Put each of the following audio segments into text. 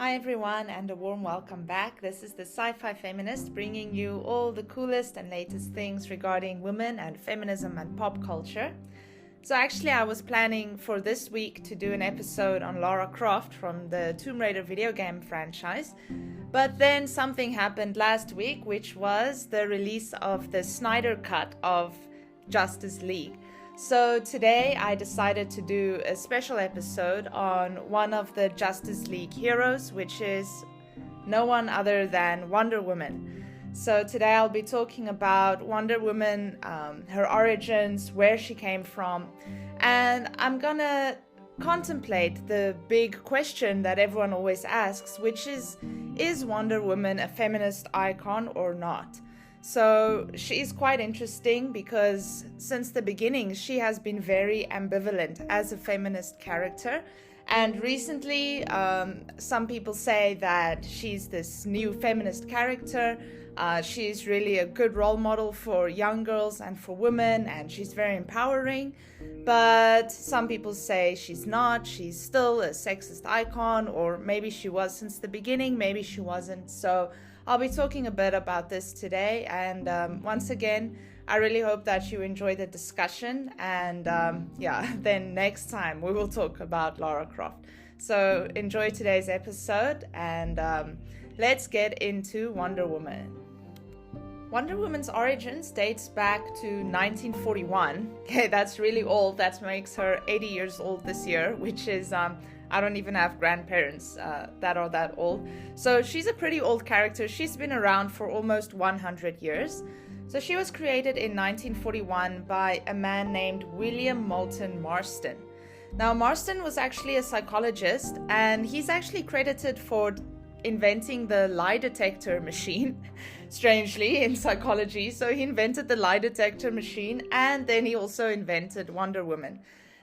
Hi everyone, and a warm welcome back. This is the Sci-Fi Feminist, bringing you all the coolest and latest things regarding women and feminism and pop culture. So actually I was planning for this week to do an episode on Lara Croft from the Tomb Raider video game franchise, but then something happened last week, which was the release of the Snyder cut of Justice League. So today I decided to do a special episode on one of the Justice League heroes, which is no one other than Wonder Woman. So today I'll be talking about Wonder Woman, her origins, where she came from, and I'm gonna contemplate the big question that everyone always asks, which is Wonder Woman a feminist icon or not? So she's quite interesting because since the beginning she has been very ambivalent as a feminist character, and recently some people say that she's this new feminist character. She's really a good role model for young girls and for women, and she's very empowering, but some people say she's not. She's still a sexist icon, or maybe she was since the beginning, maybe she wasn't. So I'll be talking a bit about this today, and once again, I really hope that you enjoy the discussion, and then next time we will talk about Lara Croft. So enjoy today's episode, and let's get into Wonder Woman. Wonder Woman's origins dates back to 1941. Okay, that's really old. That makes her 80 years old this year, which is I don't even have grandparents that are that old. So she's a pretty old character. She's been around for almost 100 years. So she was created in 1941 by a man named William Moulton Marston. Now, Marston was actually a psychologist, and he's actually credited for inventing the lie detector machine, strangely, in psychology. So he invented the lie detector machine, and then he also invented Wonder Woman.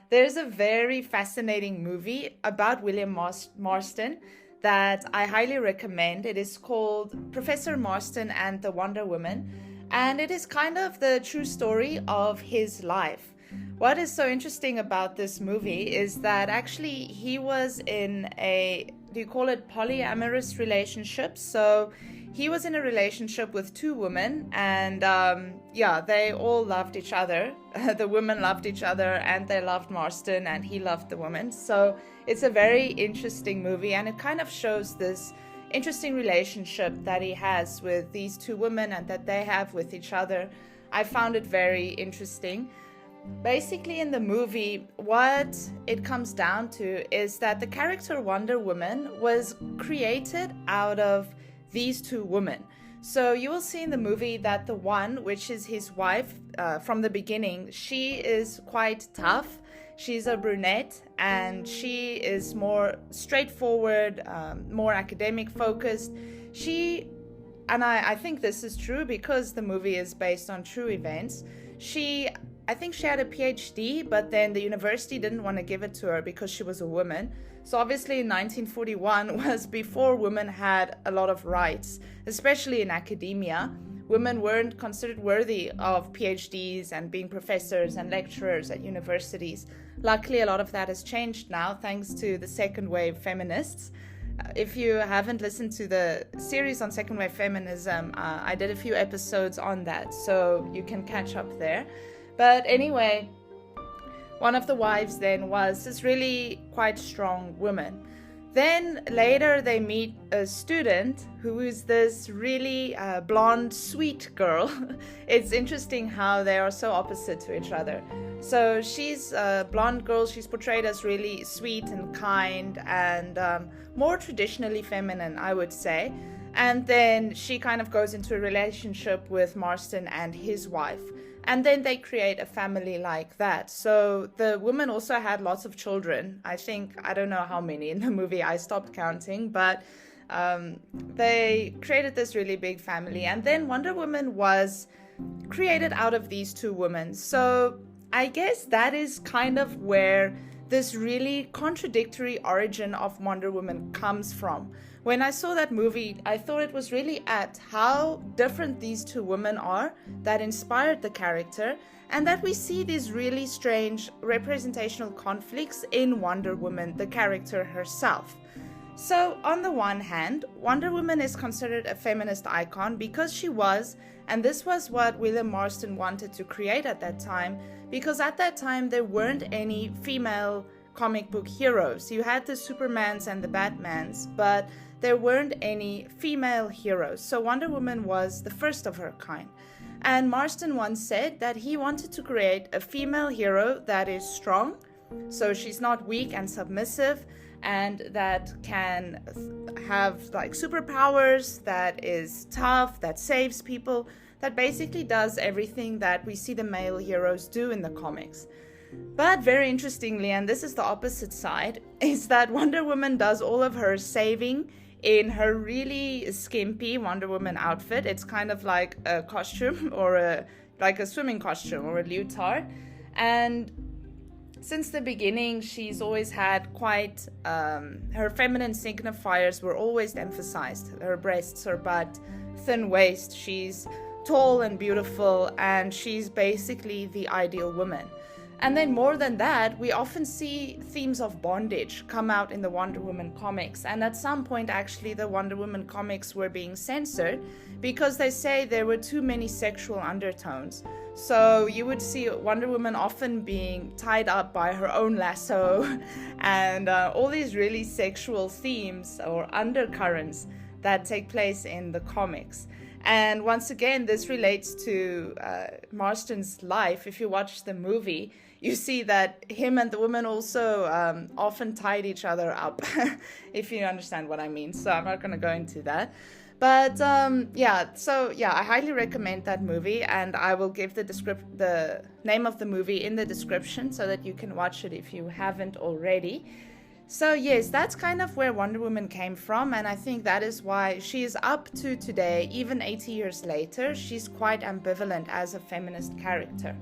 There's a very fascinating movie about William Marston that I highly recommend. It is called Professor Marston and the Wonder Woman, and it is kind of the true story of his life. What is so interesting about this movie is that actually he was in a, do you call it polyamorous relationship? So he was in a relationship with two women, and they all loved each other. The women loved each other, and they loved Marston, and he loved the woman. So it's a very interesting movie, and it kind of shows this interesting relationship that he has with these two women and that they have with each other. I found it very interesting. Basically, in the movie, what it comes down to is that the character Wonder Woman was created out of these two women. So you will see in the movie that the one, which is his wife from the beginning, she is quite tough. She's a brunette, and she is more straightforward, more academic focused. I think this is true because the movie is based on true events. I think she had a PhD, but then the university didn't want to give it to her because she was a woman. So obviously 1941 was before women had a lot of rights, especially in academia. Women weren't considered worthy of PhDs and being professors and lecturers at universities. Luckily, a lot of that has changed now, thanks to the second wave feminists. If you haven't listened to the series on second wave feminism, I did a few episodes on that, so you can catch up there. But anyway, one of the wives then was this really quite strong woman. Then later they meet a student who is this really blonde, sweet girl. It's interesting how they are so opposite to each other. So she's a blonde girl. She's portrayed as really sweet and kind and more traditionally feminine, I would say. And then she kind of goes into a relationship with Marston and his wife. And then they create a family like that. So the woman also had lots of children. I don't know how many in the movie, I stopped counting, but they created this really big family. And then Wonder Woman was created out of these two women. So I guess that is kind of where this really contradictory origin of Wonder Woman comes from. When I saw that movie, I thought it was really at how different these two women are that inspired the character, and that we see these really strange representational conflicts in Wonder Woman, the character herself. So on the one hand, Wonder Woman is considered a feminist icon because she was, and this was what William Marston wanted to create at that time, because at that time there weren't any female comic book heroes. You had the Supermans and the Batmans, but there weren't any female heroes. So Wonder Woman was the first of her kind. And Marston once said that he wanted to create a female hero that is strong, so she's not weak and submissive, and that can have like superpowers, that is tough, that saves people, that basically does everything that we see the male heroes do in the comics. But very interestingly, and this is the opposite side, is that Wonder Woman does all of her saving in her really skimpy Wonder Woman outfit. It's kind of like a costume or like a swimming costume or a leotard. And since the beginning, she's always had quite, her feminine signifiers were always emphasized. Her breasts, her butt, thin waist. She's tall and beautiful, and she's basically the ideal woman. And then more than that, we often see themes of bondage come out in the Wonder Woman comics. And at some point, actually, the Wonder Woman comics were being censored because they say there were too many sexual undertones. So you would see Wonder Woman often being tied up by her own lasso and all these really sexual themes or undercurrents that take place in the comics. And once again, this relates to Marston's life. If you watch the movie, you see that him and the woman also often tied each other up, if you understand what I mean. So I'm not going to go into that. But I highly recommend that movie, and I will give the name of the movie in the description so that you can watch it if you haven't already. So yes, that's kind of where Wonder Woman came from, and I think that is why she is up to today, even 80 years later, she's quite ambivalent as a feminist character.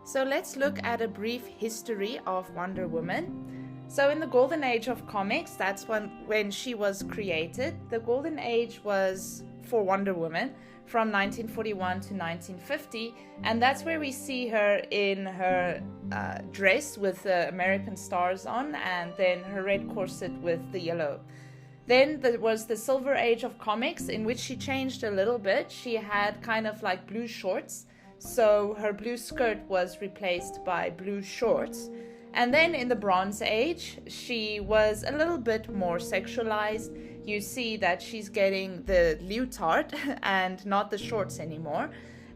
So let's look at a brief history of Wonder Woman. So in the golden age of comics, that's when she was created. The golden age was for Wonder Woman from 1941 to 1950, and that's where we see her in her dress with the American stars on, and then her red corset with the yellow. Then there was the Silver Age of comics, in which she changed a little bit. She had kind of like blue shorts, so her blue skirt was replaced by blue shorts. And then in the Bronze Age, she was a little bit more sexualized. You see that she's getting the leotard and not the shorts anymore.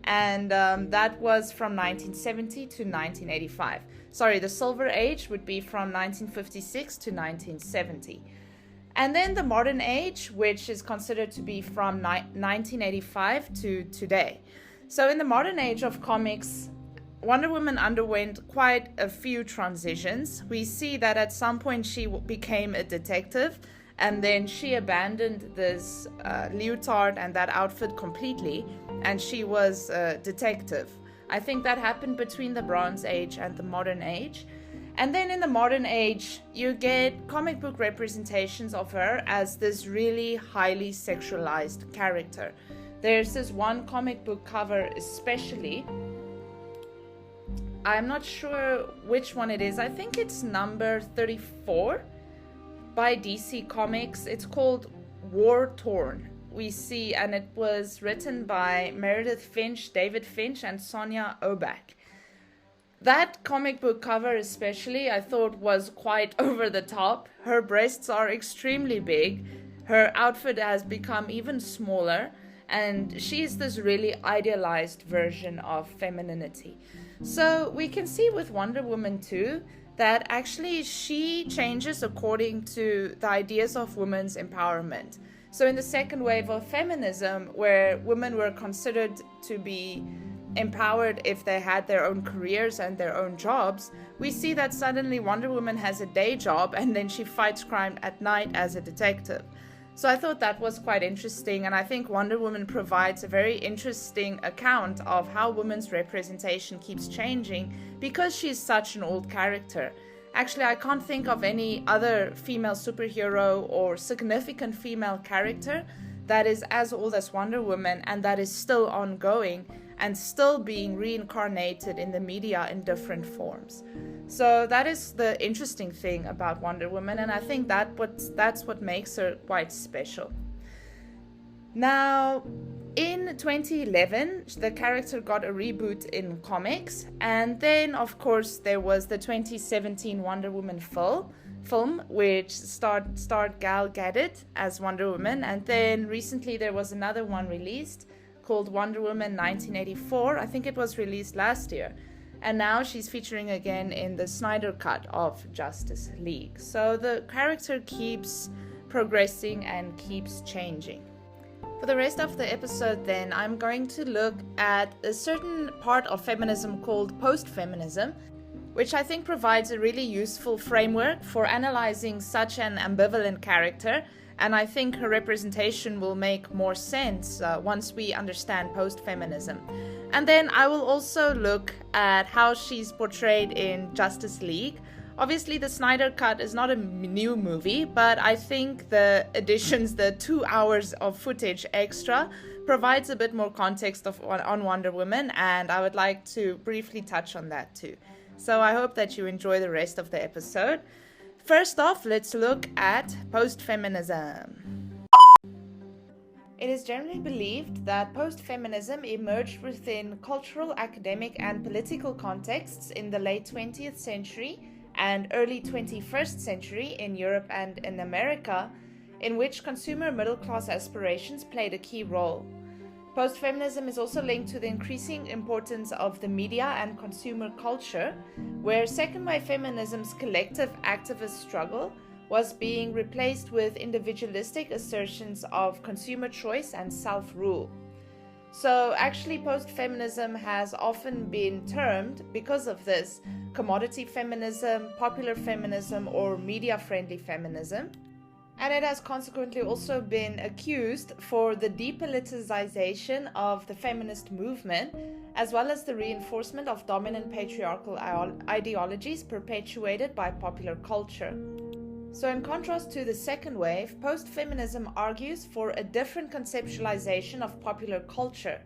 And that was from 1970 to 1985. Sorry, the Silver Age would be from 1956 to 1970. And then the Modern Age, which is considered to be from 1985 to today. So in the Modern Age of comics, Wonder Woman underwent quite a few transitions. We see that at some point she became a detective, and then she abandoned this leotard and that outfit completely, and she was a detective. I think that happened between the Bronze Age and the Modern Age. And then in the Modern Age, you get comic book representations of her as this really highly sexualized character. There's this one comic book cover especially. I'm not sure which one it is. I think it's number 34 by DC Comics. It's called War Torn. We see, and it was written by Meredith Finch, David Finch, and Sonia Oback. That comic book cover especially, I thought was quite over the top. Her breasts are extremely big. Her outfit has become even smaller, and she's this really idealized version of femininity. So we can see with Wonder Woman too that actually she changes according to the ideas of women's empowerment. So in the second wave of feminism, where women were considered to be empowered if they had their own careers and their own jobs, we see that suddenly Wonder Woman has a day job and then she fights crime at night as a detective. So I thought that was quite interesting, and I think Wonder Woman provides a very interesting account of how women's representation keeps changing because she's such an old character. Actually, I can't think of any other female superhero or significant female character that is as old as Wonder Woman and that is still ongoing and still being reincarnated in the media in different forms. So that is the interesting thing about Wonder Woman, and I think that's what makes her quite special. Now, in 2011, the character got a reboot in comics, and then, of course, there was the 2017 Wonder Woman film, which starred Gal Gadot as Wonder Woman, and then recently there was another one released called Wonder Woman 1984. I think it was released last year, and now she's featuring again in the Snyder cut of Justice League. So the character keeps progressing and keeps changing. For the rest of the episode then, I'm going to look at a certain part of feminism called postfeminism, which I think provides a really useful framework for analyzing such an ambivalent character, and I think her representation will make more sense once we understand postfeminism. And then I will also look at how she's portrayed in Justice League. Obviously, the Snyder Cut is not a new movie, but I think the additions, the 2 hours of footage extra, provides a bit more context on Wonder Woman, and I would like to briefly touch on that too. So I hope that you enjoy the rest of the episode. First off, let's look at post-feminism. It is generally believed that post-feminism emerged within cultural, academic, and political contexts in the late 20th century and early 21st century in Europe and in America, in which consumer middle-class aspirations played a key role. Post-feminism is also linked to the increasing importance of the media and consumer culture, where second-wave feminism's collective activist struggle was being replaced with individualistic assertions of consumer choice and self-rule. So actually, post-feminism has often been termed, because of this, commodity feminism, popular feminism, or media-friendly feminism. And it has consequently also been accused for the depoliticization of the feminist movement, as well as the reinforcement of dominant patriarchal ideologies perpetuated by popular culture. So in contrast to the second wave, post-feminism argues for a different conceptualization of popular culture,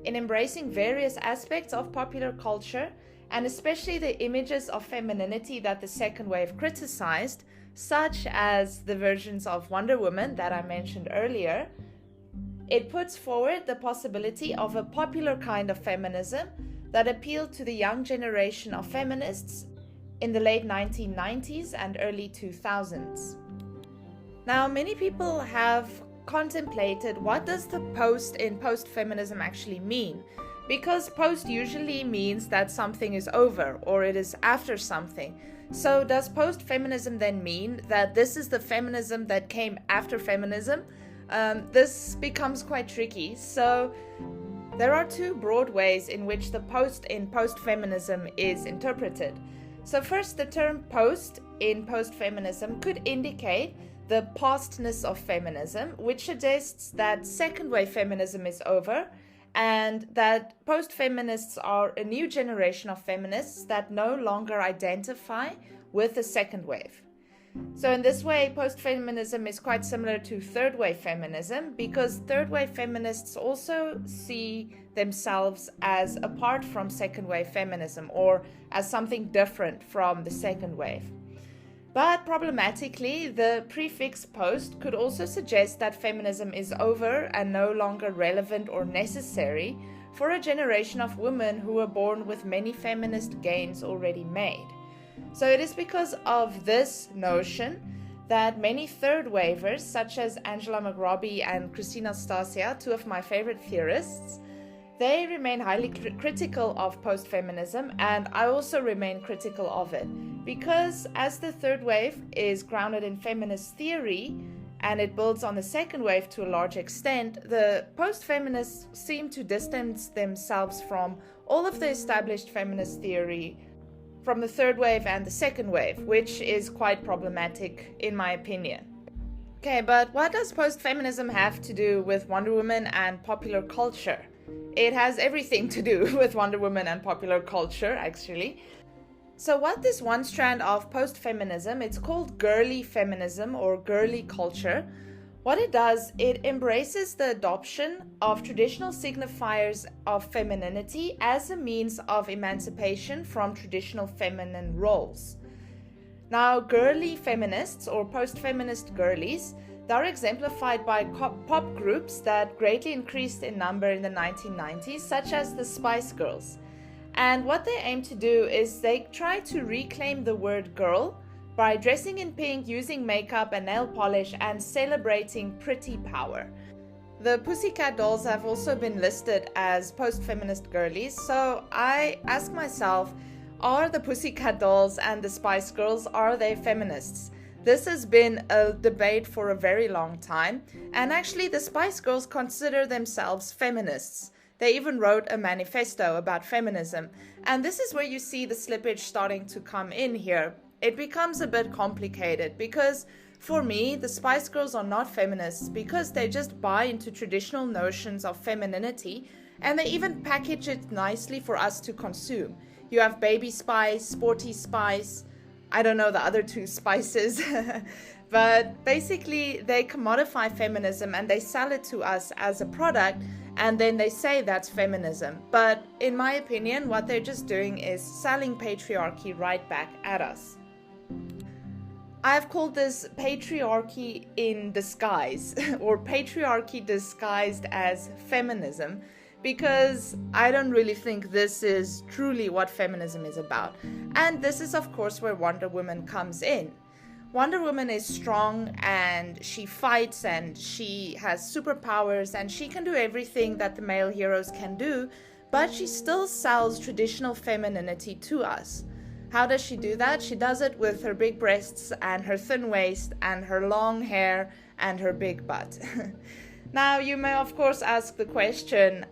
in embracing various aspects of popular culture, and especially the images of femininity that the second wave criticized, such as the versions of Wonder Woman that I mentioned earlier. It puts forward the possibility of a popular kind of feminism that appealed to the young generation of feminists in the late 1990s and early 2000s. Now, many people have contemplated what does the post in post-feminism actually mean? Because post usually means that something is over or it is after something. So does post-feminism then mean that this is the feminism that came after feminism? This becomes quite tricky. So there are two broad ways in which the post in post-feminism is interpreted. So first, the term post in post-feminism could indicate the pastness of feminism, which suggests that second-wave feminism is over and that post-feminists are a new generation of feminists that no longer identify with the second wave. So in this way, post-feminism is quite similar to third-wave feminism, because third-wave feminists also see themselves as apart from second-wave feminism, or as something different from the second wave. But problematically, the prefix post could also suggest that feminism is over and no longer relevant or necessary for a generation of women who were born with many feminist gains already made. So it is because of this notion that many third wavers, such as Angela McRobbie and Christina Stasia, two of my favorite theorists, they remain highly critical of post-feminism, and I also remain critical of it. Because as the third wave is grounded in feminist theory, and it builds on the second wave to a large extent, the post-feminists seem to distance themselves from all of the established feminist theory from the third wave and the second wave, which is quite problematic in my opinion. Okay, but what does post-feminism have to do with Wonder Woman and popular culture? It has everything to do with Wonder Woman and popular culture, actually. So what this one strand of post-feminism, it's called girly feminism or girly culture. What it does, it embraces the adoption of traditional signifiers of femininity as a means of emancipation from traditional feminine roles. Now, girly feminists or post-feminist girlies, they're exemplified by pop groups that greatly increased in number in the 1990s, such as the Spice Girls. And what they aim to do is they try to reclaim the word girl by dressing in pink, using makeup and nail polish, and celebrating pretty power. The Pussycat Dolls have also been listed as post-feminist girlies, so I ask myself, are the Pussycat Dolls and the Spice Girls, are they feminists? This has been a debate for a very long time, and actually the Spice Girls consider themselves feminists. They even wrote a manifesto about feminism, and this is where you see the slippage starting to come in here. It becomes a bit complicated because for me, the Spice Girls are not feminists because they just buy into traditional notions of femininity, and they even package it nicely for us to consume. You have Baby Spice, Sporty Spice, I don't know the other two spices, but basically they commodify feminism and they sell it to us as a product, and then they say that's feminism. But in my opinion, what they're just doing is selling patriarchy right back at us. I've called this patriarchy in disguise, or patriarchy disguised as feminism, because I don't really think this is truly what feminism is about. And this is, of course, where Wonder Woman comes in. Wonder Woman is strong and she fights and she has superpowers and she can do everything that the male heroes can do, but she still sells traditional femininity to us. How does she do that? She does it with her big breasts and her thin waist and her long hair and her big butt. Now, you may of course ask the question,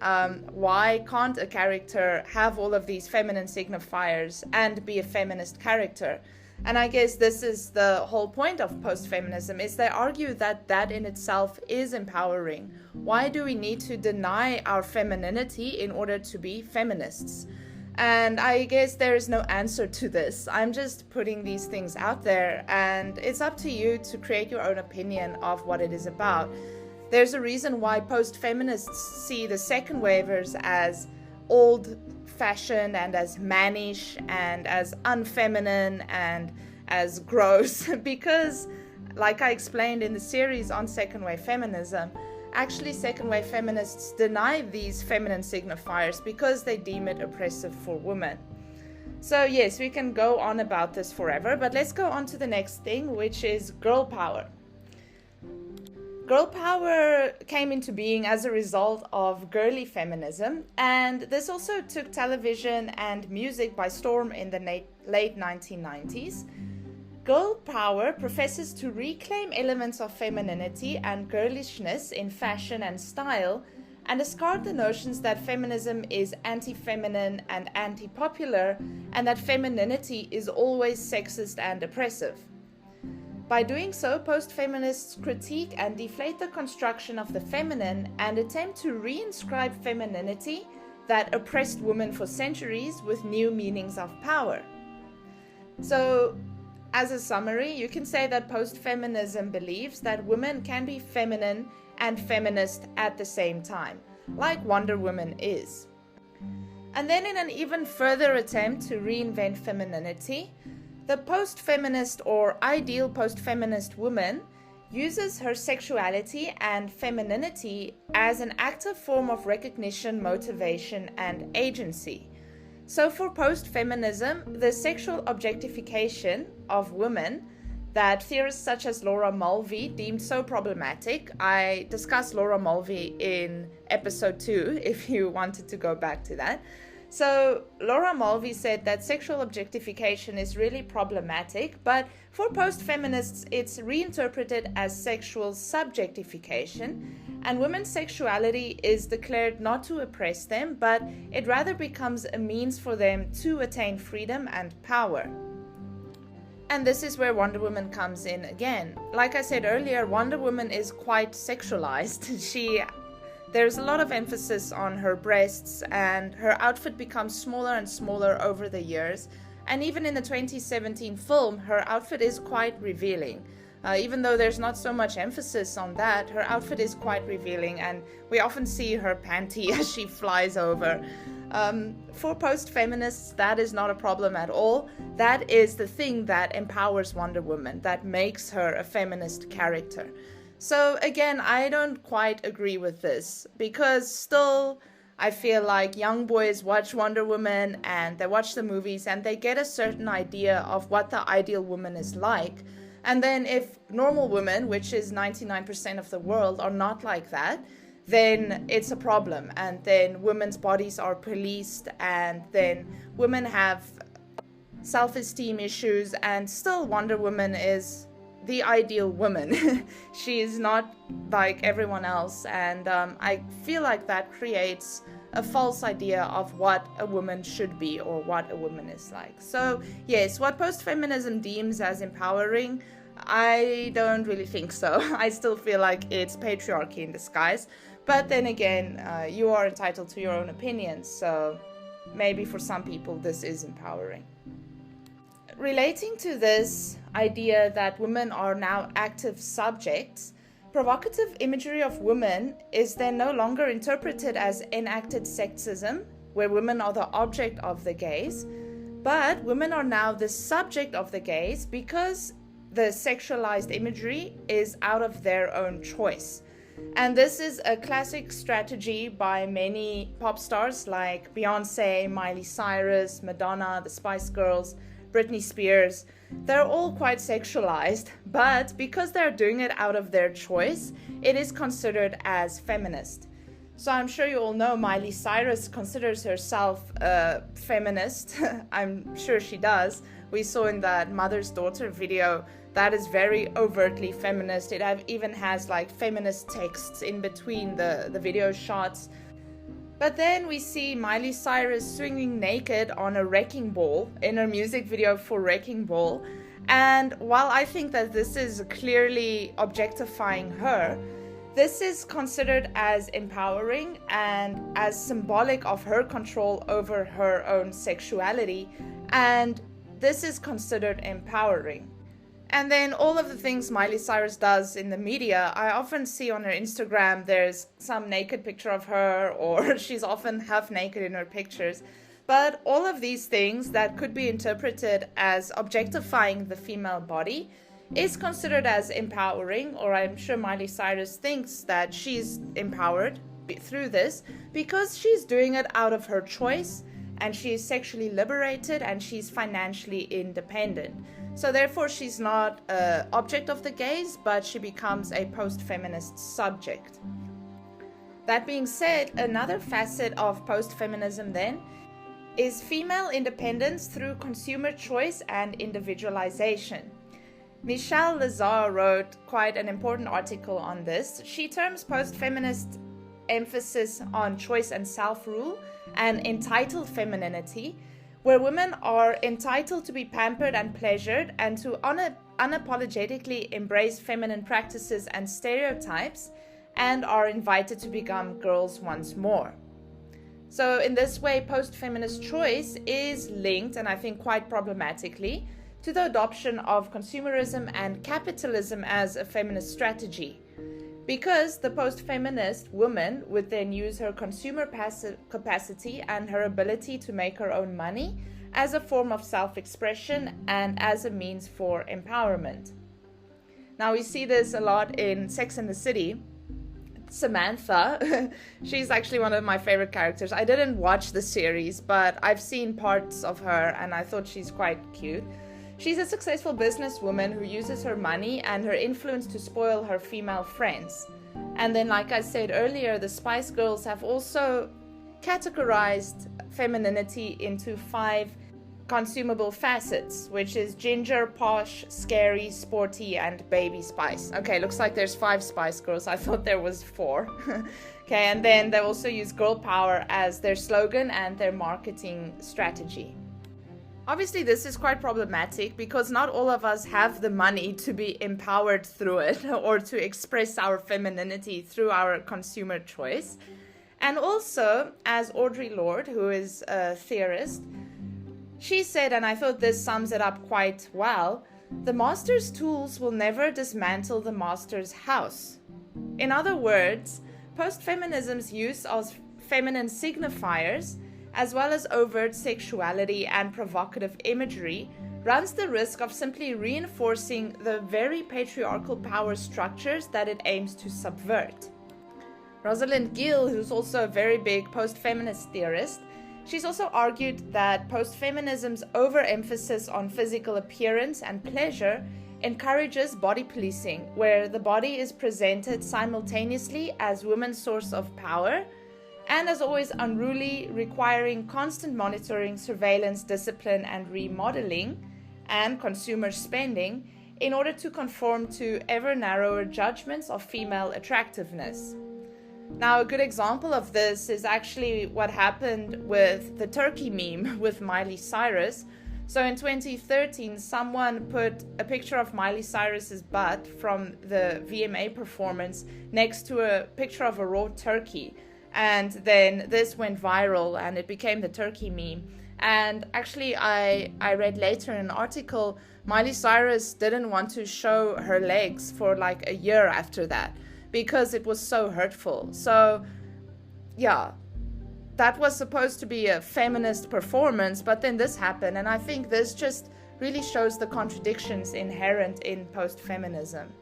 why can't a character have all of these feminine signifiers and be a feminist character? And I guess this is the whole point of post-feminism, is they argue that that in itself is empowering. Why do we need to deny our femininity in order to be feminists? And I guess there is no answer to this. I'm just putting these things out there, and it's up to you to create your own opinion of what it is about. There's a reason why post-feminists see the second wavers as old-fashioned and as mannish and as unfeminine and as gross because, like I explained in the series on second wave feminism, actually second wave feminists deny these feminine signifiers because they deem it oppressive for women. So yes, we can go on about this forever, but let's go on to the next thing, which is girl power. Girl power came into being as a result of girly feminism, and this also took television and music by storm in the late 1990s. Girl power professes to reclaim elements of femininity and girlishness in fashion and style, and discard the notions that feminism is anti-feminine and anti-popular, and that femininity is always sexist and oppressive. By doing so, post-feminists critique and deflate the construction of the feminine and attempt to reinscribe femininity that oppressed women for centuries with new meanings of power. So, as a summary, you can say that post-feminism believes that women can be feminine and feminist at the same time, like Wonder Woman is. And then in an even further attempt to reinvent femininity, the post-feminist or ideal post-feminist woman uses her sexuality and femininity as an active form of recognition, motivation, and agency. So for post-feminism, the sexual objectification of women that theorists such as Laura Mulvey deemed so problematic. I discussed Laura Mulvey in episode 2 if you wanted to go back to that. So Laura Mulvey said that sexual objectification is really problematic, but for post-feminists it's reinterpreted as sexual subjectification, and women's sexuality is declared not to oppress them, but it rather becomes a means for them to attain freedom and power. And this is where Wonder Woman comes in again. Like I said earlier, Wonder Woman is quite sexualized. There's a lot of emphasis on her breasts, and her outfit becomes smaller and smaller over the years. And even in the 2017 film, her outfit is quite revealing. Even though there's not so much emphasis on that, her outfit is quite revealing, and we often see her panty as she flies over. For post-feminists, that is not a problem at all. That is the thing that empowers Wonder Woman, that makes her a feminist character. So again, I don't quite agree with this, because still I feel like young boys watch Wonder Woman and they watch the movies and they get a certain idea of what the ideal woman is like. And then if normal women, which is 99% of the world, are not like that, then it's a problem. And then women's bodies are policed, and then women have self-esteem issues, and still Wonder Woman is the ideal woman. She is not like everyone else, and I feel like that creates a false idea of what a woman should be or what a woman is like. So yes, what post-feminism deems as empowering, I don't really think so. I still feel like it's patriarchy in disguise. But then again, you are entitled to your own opinions, so maybe for some people this is empowering. Relating to this idea that women are now active subjects, provocative imagery of women is then no longer interpreted as enacted sexism, where women are the object of the gaze, but women are now the subject of the gaze because the sexualized imagery is out of their own choice. And this is a classic strategy by many pop stars like Beyonce, Miley Cyrus, Madonna, the Spice Girls, Britney Spears. They're all quite sexualized, but because they're doing it out of their choice, it is considered as feminist. So I'm sure you all know Miley Cyrus considers herself a feminist. I'm sure she does. We saw in that Mother's Daughter video that is very overtly feminist. It even has like feminist texts in between the video shots. But then we see Miley Cyrus swinging naked on a wrecking ball in her music video for Wrecking Ball. And while I think that this is clearly objectifying her, this is considered as empowering and as symbolic of her control over her own sexuality. And this is considered empowering. And then all of the things Miley Cyrus does in the media, I often see on her Instagram, there's some naked picture of her, or she's often half naked in her pictures. But all of these things that could be interpreted as objectifying the female body is considered as empowering, or I'm sure Miley Cyrus thinks that she's empowered through this because she's doing it out of her choice, and she is sexually liberated, and she's financially independent. So therefore, she's not an object of the gaze, but she becomes a post-feminist subject. That being said, another facet of post-feminism then is female independence through consumer choice and individualization. Michelle Lazar wrote quite an important article on this. She terms post-feminist emphasis on choice and self-rule and entitled femininity, where women are entitled to be pampered and pleasured and to unapologetically embrace feminine practices and stereotypes, and are invited to become girls once more. So in this way, post-feminist choice is linked, and I think quite problematically, to the adoption of consumerism and capitalism as a feminist strategy. Because the post-feminist woman would then use her consumer capacity and her ability to make her own money as a form of self-expression and as a means for empowerment. Now we see this a lot in Sex and the City. Samantha, she's actually one of my favorite characters. I didn't watch the series, but I've seen parts of her and I thought she's quite cute. She's a successful businesswoman who uses her money and her influence to spoil her female friends. And then, like I said earlier, the Spice Girls have also categorized femininity into 5 consumable facets, which is ginger, posh, scary, sporty, and baby spice. Okay, looks like there's 5 Spice Girls. I thought there was 4. Okay, and then they also use girl power as their slogan and their marketing strategy. Obviously, this is quite problematic because not all of us have the money to be empowered through it or to express our femininity through our consumer choice. And also, as Audre Lorde, who is a theorist, she said, and I thought this sums it up quite well, the master's tools will never dismantle the master's house. In other words, post-feminism's use of feminine signifiers, as well as overt sexuality and provocative imagery, runs the risk of simply reinforcing the very patriarchal power structures that it aims to subvert. Rosalind Gill, who's also a very big post-feminist theorist, she's also argued that post-feminism's overemphasis on physical appearance and pleasure encourages body policing, where the body is presented simultaneously as women's source of power and as always unruly, requiring constant monitoring, surveillance, discipline, and remodeling, and consumer spending in order to conform to ever narrower judgments of female attractiveness. Now, a good example of this is actually what happened with the turkey meme with Miley Cyrus. So in 2013, someone put a picture of Miley Cyrus's butt from the VMA performance next to a picture of a raw turkey. And then this went viral and it became the turkey meme. And actually, I read later in an article, Miley Cyrus didn't want to show her legs for like a year after that because it was so hurtful. So, yeah, that was supposed to be a feminist performance, but then this happened. And I think this just really shows the contradictions inherent in post-feminism.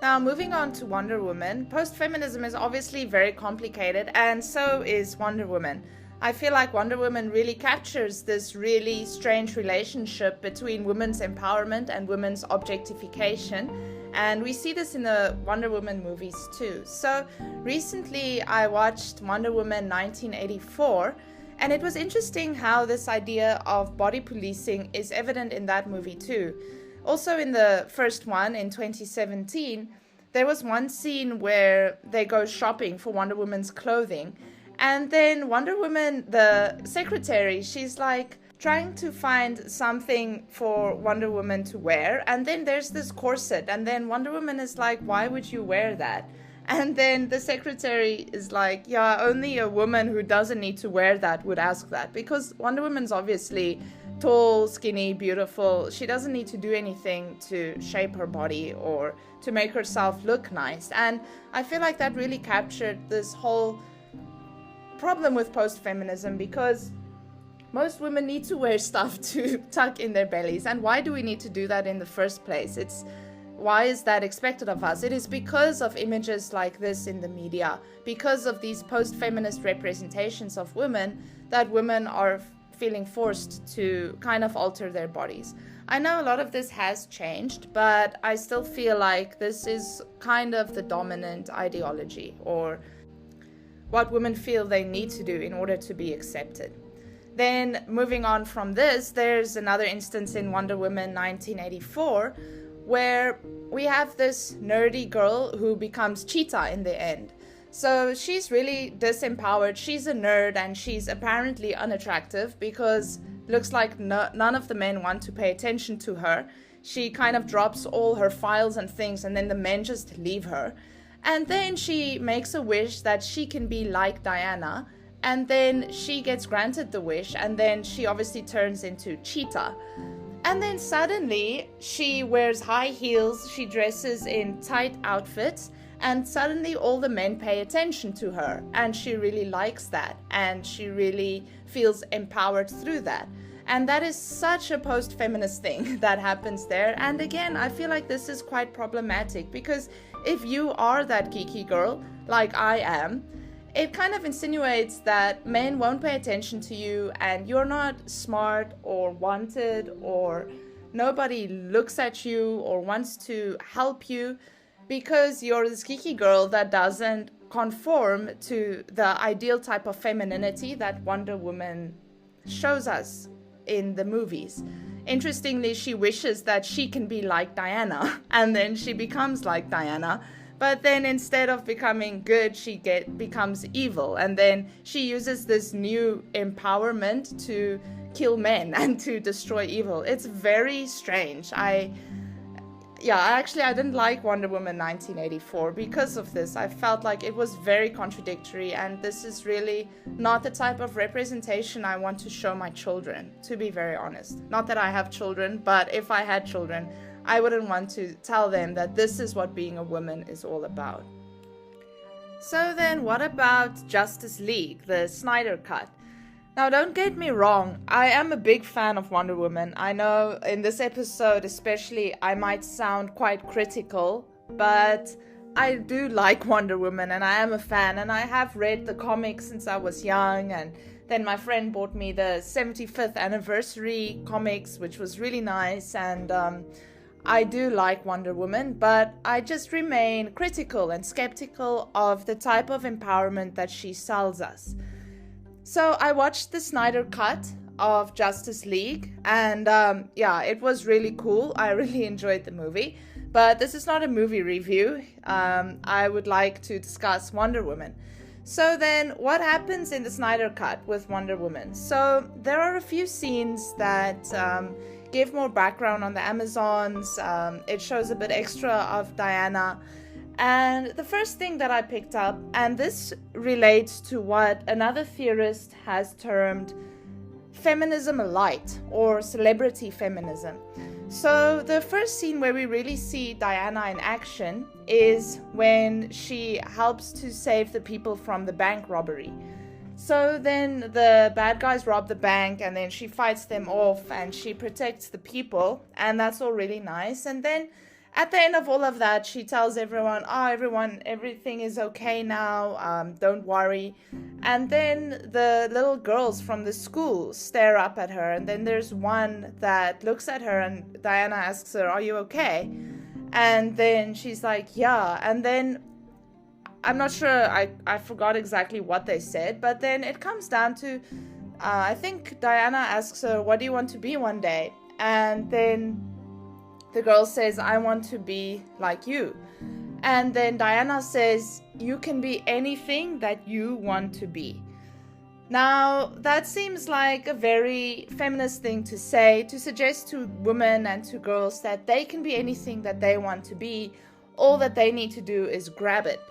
Now, moving on to Wonder Woman, post-feminism is obviously very complicated, and so is Wonder Woman. I feel like Wonder Woman really captures this really strange relationship between women's empowerment and women's objectification, and we see this in the Wonder Woman movies too. So recently I watched Wonder Woman 1984, and it was interesting how this idea of body policing is evident in that movie too. Also in the first one in 2017, there was one scene where they go shopping for Wonder Woman's clothing. And then Wonder Woman, the secretary, she's like trying to find something for Wonder Woman to wear. And then there's this corset. And then Wonder Woman is like, why would you wear that? And then the secretary is like, yeah, only a woman who doesn't need to wear that would ask that. Because Wonder Woman's obviously tall, skinny, beautiful. She doesn't need to do anything to shape her body or to make herself look nice. And I feel like that really captured this whole problem with post-feminism, because most women need to wear stuff to tuck in their bellies. And why do we need to do that in the first place? Why is that expected of us? It is because of images like this in the media, because of these post-feminist representations of women, that women are feeling forced to kind of alter their bodies. I know a lot of this has changed, but I still feel like this is kind of the dominant ideology, or what women feel they need to do in order to be accepted. Then moving on from this, there's another instance in Wonder Woman 1984 where we have this nerdy girl who becomes Cheetah in the end. So she's really disempowered. She's a nerd and she's apparently unattractive because looks like none of the men want to pay attention to her. She kind of drops all her files and things, and then the men just leave her. And then she makes a wish that she can be like Diana, and then she gets granted the wish, and then she obviously turns into Cheetah. And then suddenly she wears high heels, she dresses in tight outfits, and suddenly all the men pay attention to her, and she really likes that, and she really feels empowered through that. And that is such a post-feminist thing that happens there. And again, I feel like this is quite problematic, because if you are that geeky girl, like I am, it kind of insinuates that men won't pay attention to you and you're not smart or wanted, or nobody looks at you or wants to help you because you're this geeky girl that doesn't conform to the ideal type of femininity that Wonder Woman shows us in the movies. Interestingly, she wishes that she can be like Diana, and then she becomes like Diana. But then instead of becoming good, she becomes evil. And then she uses this new empowerment to kill men and to destroy evil. It's very strange. I didn't like Wonder Woman 1984 because of this. I felt like it was very contradictory, and this is really not the type of representation I want to show my children, to be very honest. Not that I have children, but if I had children, I wouldn't want to tell them that this is what being a woman is all about. So then, what about Justice League, the Snyder Cut? Now, don't get me wrong, I am a big fan of Wonder Woman. I know in this episode especially I might sound quite critical, but I do like Wonder Woman and I am a fan, and I have read the comics since I was young, and then my friend bought me the 75th anniversary comics, which was really nice, and I do like Wonder Woman, but I just remain critical and skeptical of the type of empowerment that she sells us. So I watched the Snyder Cut of Justice League, and it was really cool. I really enjoyed the movie, but this is not a movie review. I would like to discuss Wonder Woman. So then, what happens in the Snyder Cut with Wonder Woman? So there are a few scenes that give more background on the Amazons. It shows a bit extra of Diana. And the first thing that I picked up, and this relates to what another theorist has termed feminism light, or celebrity feminism. So the first scene where we really see Diana in action is when she helps to save the people from the bank robbery. So then the bad guys rob the bank, and then she fights them off and she protects the people, and that's all really nice. And then at the end of all of that, she tells everyone, everything is okay now, don't worry. And then the little girls from the school stare up at her, and then there's one that looks at her, and Diana asks her, are you okay? And then she's like, yeah. And then, I'm not sure, I forgot exactly what they said, but then it comes down to, I think Diana asks her, what do you want to be one day? And then the girl says, I want to be like you. And then Diana says, you can be anything that you want to be. Now, that seems like a very feminist thing to say, to suggest to women and to girls that they can be anything that they want to be. All that they need to do is grab it.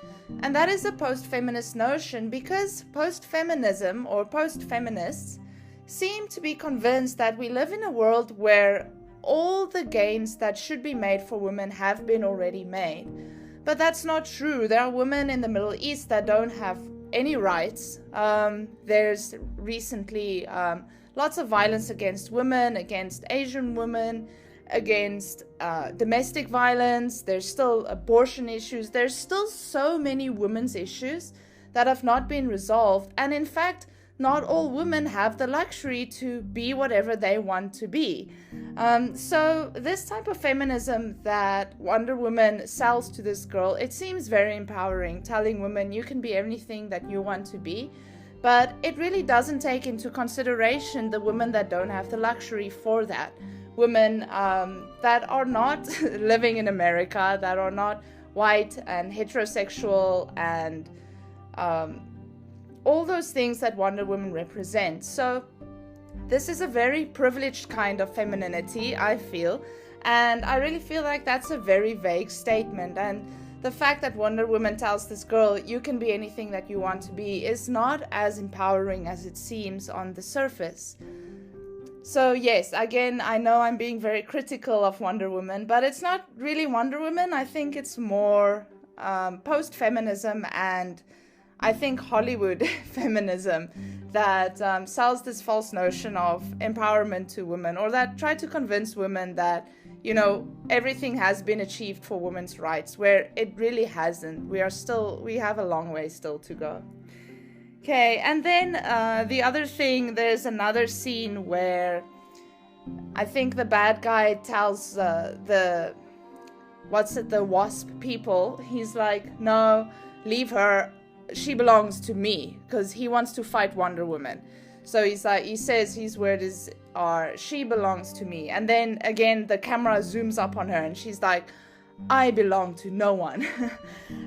And that is a post-feminist notion, because post-feminism or post-feminists seem to be convinced that we live in a world where all the gains that should be made for women have been already made. But that's not true. There are women in the Middle East that don't have any rights. There's recently lots of violence against women, against Asian women, against domestic violence. There's still abortion issues. There's still so many women's issues that have not been resolved. And in fact, not all women have the luxury to be whatever they want to be. So this type of feminism that Wonder Woman sells to this girl, it seems very empowering, telling women you can be anything that you want to be. But it really doesn't take into consideration the women that don't have the luxury for that. Women that are not living in America, that are not white and heterosexual and all those things that Wonder Woman represents. So this is a very privileged kind of femininity, I feel, and I really feel like that's a very vague statement. And the fact that Wonder Woman tells this girl you can be anything that you want to be is not as empowering as it seems on the surface. So yes, again, I know I'm being very critical of Wonder Woman, but it's not really Wonder Woman. I think it's more post-feminism, and I think Hollywood feminism that sells this false notion of empowerment to women, or that try to convince women that, you know, everything has been achieved for women's rights, where it really hasn't. We have a long way still to go. Okay, and then the other thing, there's another scene where I think the bad guy tells the Wasp people, he's like, no, leave her, she belongs to me, because he wants to fight Wonder Woman. So he says his words are, she belongs to me. And then again, the camera zooms up on her and she's like, I belong to no one.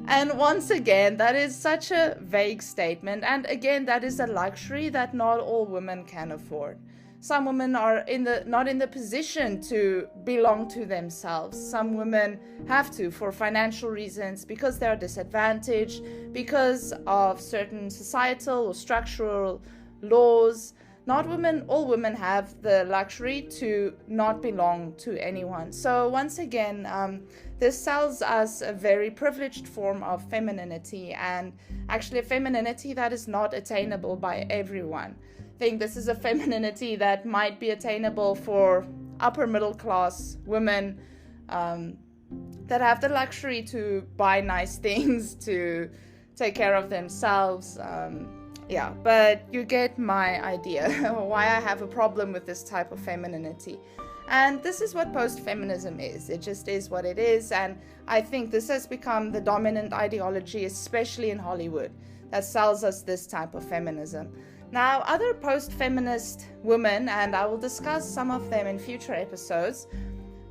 And once again, that is such a vague statement. And again, that is a luxury that not all women can afford. some women are not in the position to belong to themselves. Some women have to, for financial reasons, because they are disadvantaged, because of certain societal or structural laws. Not women, all women have the luxury to not belong to anyone. So once again, this sells us a very privileged form of femininity, and actually a femininity that is not attainable by everyone. I think this is a femininity that might be attainable for upper middle class women that have the luxury to buy nice things, to take care of themselves. Yeah, but you get my idea why I have a problem with this type of femininity. And this is what post-feminism is. It just is what it is. And I think this has become the dominant ideology, especially in Hollywood, that sells us this type of feminism. Now, other post-feminist women, and I will discuss some of them in future episodes,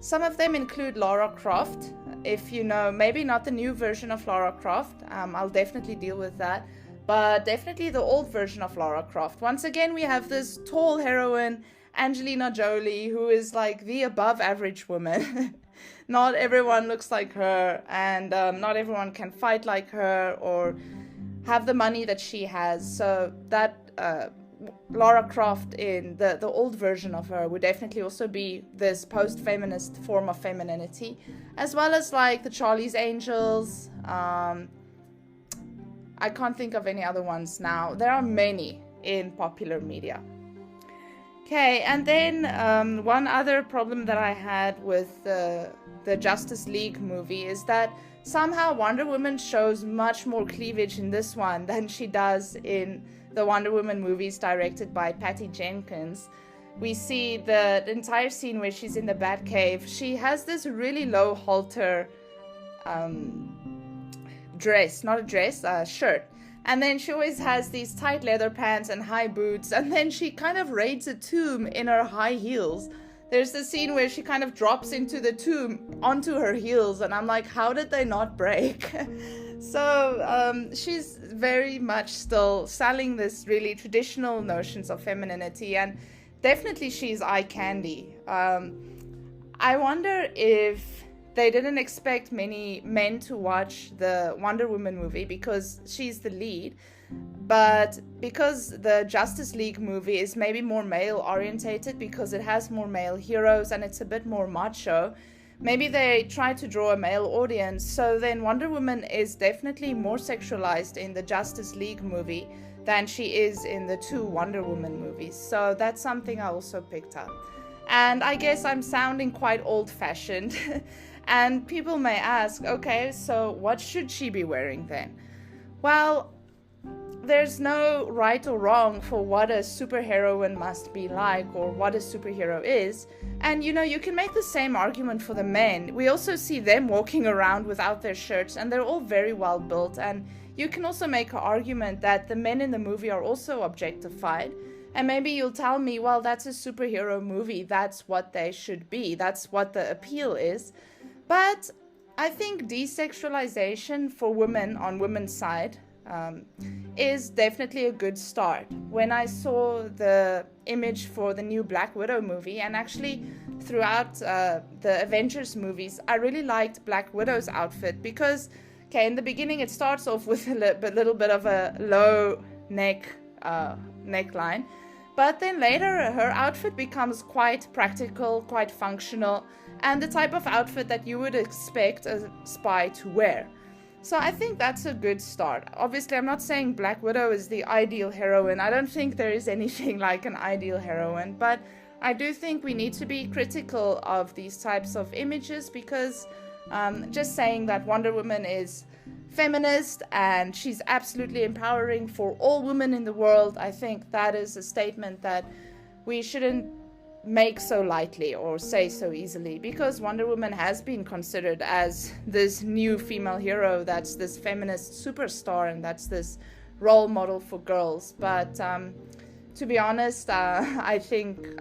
some of them include Lara Croft. If you know, maybe not the new version of Lara Croft, I'll definitely deal with that. But definitely the old version of Lara Croft. Once again, we have this tall heroine, Angelina Jolie, who is like the above average woman. Not everyone looks like her, and not everyone can fight like her or have the money that she has. So that Lara Croft in the old version of her would definitely also be this post-feminist form of femininity, as well as like the Charlie's Angels. I can't think of any other ones now. There are many in popular media. Okay, and then one other problem that I had with the Justice League movie is that somehow Wonder Woman shows much more cleavage in this one than she does in the Wonder Woman movies directed by Patty Jenkins. We see the entire scene where she's in the Batcave. She has this really low halter shirt. And then she always has these tight leather pants and high boots. And then she kind of raids a tomb in her high heels. There's the scene where she kind of drops into the tomb onto her heels. And I'm like, how did they not break? So she's very much still selling this really traditional notions of femininity. And definitely she's eye candy. I wonder if they didn't expect many men to watch the Wonder Woman movie because she's the lead, but because the Justice League movie is maybe more male orientated because it has more male heroes and it's a bit more macho, maybe they try to draw a male audience. So then Wonder Woman is definitely more sexualized in the Justice League movie than she is in the two Wonder Woman movies. So that's something I also picked up. And I guess I'm sounding quite old-fashioned. And people may ask, okay, so what should she be wearing then? Well, there's no right or wrong for what a superheroine must be like or what a superhero is. And, you know, you can make the same argument for the men. We also see them walking around without their shirts, and they're all very well built. And you can also make an argument that the men in the movie are also objectified. And maybe you'll tell me, well, that's a superhero movie. That's what they should be. That's what the appeal is. But I think desexualization for women on women's side is definitely a good start. When I saw the image for the new Black Widow movie, and actually throughout the Avengers movies, I really liked Black Widow's outfit because, okay, in the beginning it starts off with a little bit of a low neckline, but then later her outfit becomes quite practical, quite functional, and the type of outfit that you would expect a spy to wear. So I think that's a good start. Obviously, I'm not saying Black Widow is the ideal heroine. I don't think there is anything like an ideal heroine, but I do think we need to be critical of these types of images because just saying that Wonder Woman is feminist and she's absolutely empowering for all women in the world, I think that is a statement that we shouldn't make so lightly or say so easily, because Wonder Woman has been considered as this new female hero that's this feminist superstar and that's this role model for girls. But to be honest, I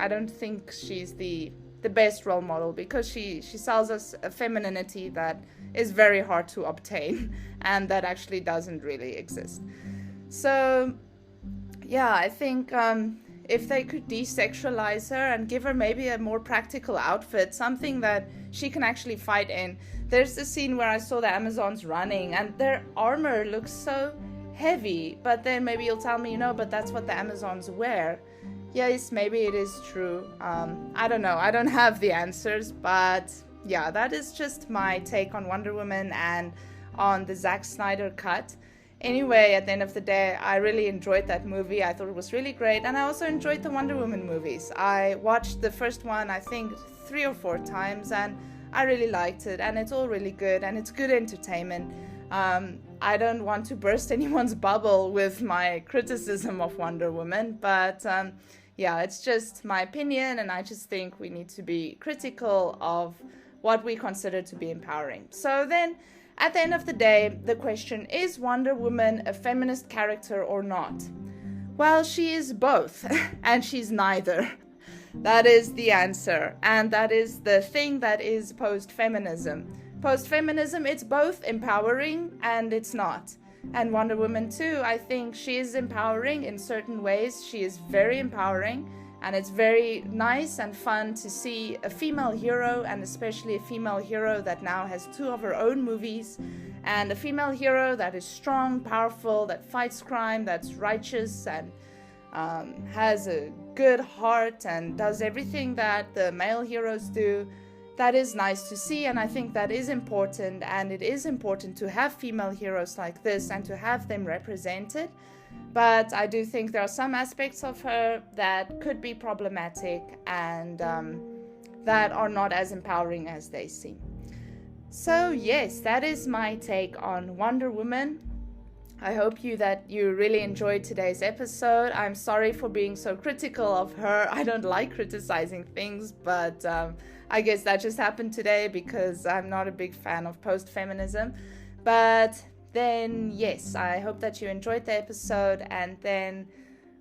don't think she's the best role model because she sells us a femininity that is very hard to obtain and that actually doesn't really exist. So yeah, I think if they could desexualize her and give her maybe a more practical outfit, something that she can actually fight in. There's this scene where I saw the Amazons running and their armor looks so heavy, but then maybe you'll tell me, but that's what the Amazons wear. Yes, maybe it is true. I don't know. I don't have the answers, but yeah, that is just my take on Wonder Woman and on the Zack Snyder cut. Anyway, at the end of the day, I really enjoyed that movie. I thought it was really great, and I also enjoyed the Wonder Woman movies. I watched the first one, I think, 3 or 4 times, and I really liked it, and it's all really good, and it's good entertainment. I don't want to burst anyone's bubble with my criticism of Wonder Woman, but yeah, it's just my opinion, and I just think we need to be critical of what we consider to be empowering. So then, at the end of the day, the question, is Wonder Woman a feminist character or not? Well, she is both, and she's neither. That is the answer, and that is the thing that is post-feminism. Post-feminism, it's both empowering and it's not. And Wonder Woman too, I think she is empowering in certain ways. She is very empowering, and it's very nice and fun to see a female hero, and especially a female hero that now has 2 of her own movies, and a female hero that is strong, powerful, that fights crime, that's righteous, and has a good heart and does everything that the male heroes do. That is nice to see, and I think that is important, and it is important to have female heroes like this and to have them represented. But I do think there are some aspects of her that could be problematic and that are not as empowering as they seem. So yes, that is my take on Wonder Woman. I hope that you really enjoyed today's episode. I'm sorry for being so critical of her. I don't like criticizing things, but I guess that just happened today because I'm not a big fan of post-feminism. But then, yes, I hope that you enjoyed the episode. And then,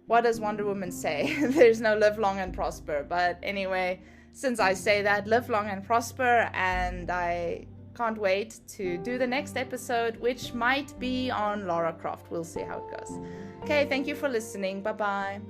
what does Wonder Woman say? There's no live long and prosper. But anyway, since I say that, live long and prosper, and I can't wait to do the next episode, which might be on Lara Croft. We'll see how it goes. Okay, thank you for listening. Bye-bye.